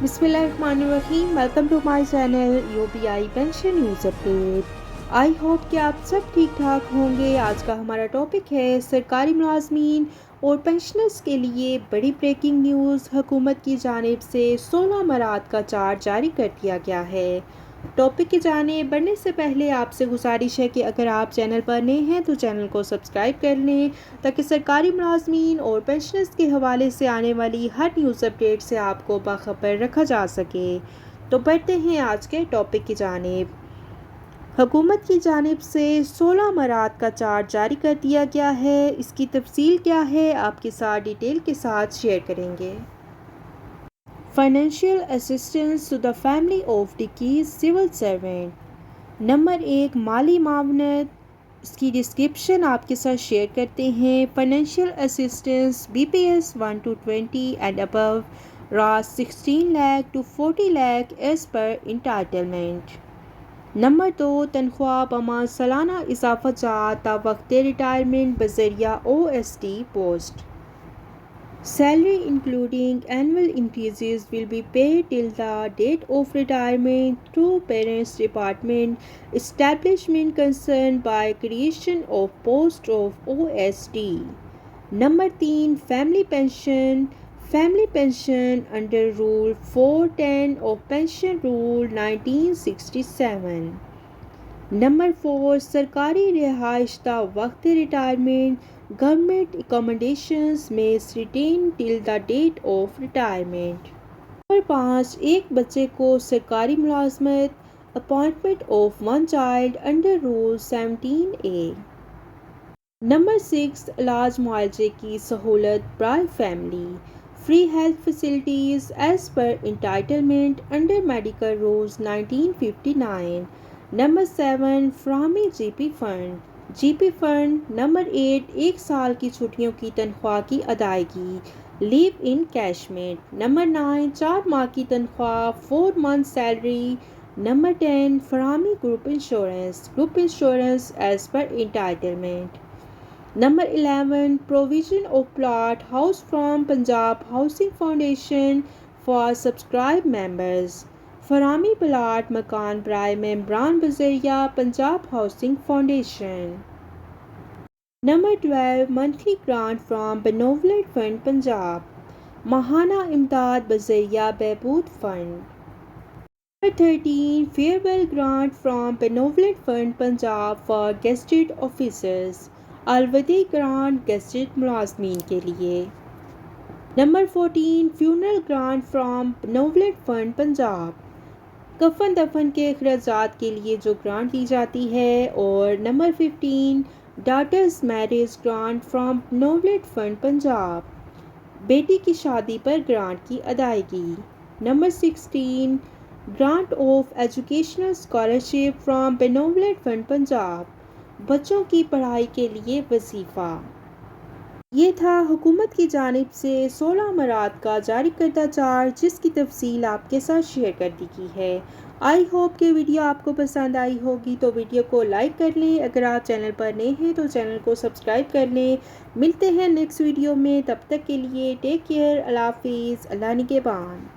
बिस्मिल्लाहिर्रहमानिर्रहीम। Welcome to my channel UPI pension news update. I hope कि आप सब ठीक ठाक होंगे। आज का हमारा टॉपिक है सरकारी मुलाजमीन और पेंशनर्स के लिए बड़ी ब्रेकिंग न्यूज़। हुकूमत की जानिब से 16 मराद का चार्ट जारी कर दिया गया है। टॉपिक की जाने बढ़ने से पहले आपसे गुजारिश है कि अगर आप चैनल पर नए हैं तो चैनल को सब्सक्राइब कर लें ताकि सरकारी मुलाजमीन और पेंशनर्स के हवाले से आने वाली हर न्यूज़ अपडेट से आपको बाखबर रखा जा सके। तो बढ़ते हैं आज के टॉपिक की जानिब। हुकूमत की जानिब से 16 मराद का चार्ट जारी कर दिया गया है। इसकी तफसील क्या है आपके साथ डिटेल के साथ शेयर करेंगे। Financial assistance to the family of डिकीज सिविल सर्वेंट। नंबर 1 माली मावनत। इसकी डिस्क्रिप्शन आपके साथ शेयर करते हैं। Financial assistance BPS 1 to 20 and above रास 16 lakh to 40 lakh as per entitlement. Number 2 तनख्वाह बमा सालाना इजाफा ता वक्त रिटायरमेंट बजरिया OST post. Salary including annual increases will be paid till the date of retirement through Parents Department establishment concerned by creation of post of OST. Number 3 Family Pension. Family pension under Rule 410 of Pension Rule 1967. Number 4 सरकारी रिहाइश ता वक्त retirement government accommodations में retain till the date of retirement. Number 5 एक बच्चे को सरकारी मुलाजमत appointment of one child under rule 17A। Number 6 इलाज मुआवजे की सहूलत ब्राय family free health facilities as per entitlement under medical rules 1959। Number 7 फ्राहमी जीपी फंड। नंबर 8 एक साल की छुट्टियों की तनख्वाह की अदायगी लीव इन कैशमेंट। नंबर 9 4 माह की तनख्वाह 4 मंथ सैलरी। नंबर 10 फराहमी group insurance as per entitlement. Number 11 provision of plot house from Punjab Housing Foundation for subscribed members। फरामी प्लाट मकान बराए मेम्बरान बजरिया Punjab housing foundation. Number 12 monthly grant from benevolent fund Punjab माहाना इमदाद बजरिया बहबूद फंड। Number 13 farewell grant from benevolent fund Punjab for gazetted officers अलवदी ग्रांट गेस्टेड मुलाजमीन के लिए। Number 14 funeral grant from benevolent fund Punjab कफन दफन के अखराजात के लिए जो ग्रांट दी जाती है। और number 15 daughters marriage grant from benevolent fund Punjab बेटी की शादी पर ग्रांट की अदायगी। Number 16 grant of educational scholarship from benevolent fund Punjab बच्चों की पढ़ाई के लिए वजीफ़ा। ये था हुकूमत की जानिब से 16 मराद का जारी करदा चार्ट जिसकी तफसील आपके साथ शेयर कर दी गई है। आई होप कि वीडियो आपको पसंद आई होगी तो वीडियो को लाइक कर लें। अगर आप चैनल पर नए हैं तो चैनल को सब्सक्राइब कर लें। मिलते हैं नेक्स्ट वीडियो में, तब तक के लिए टेक केयर। अल्लाह हाफिज़। अल्लाह निगहबान।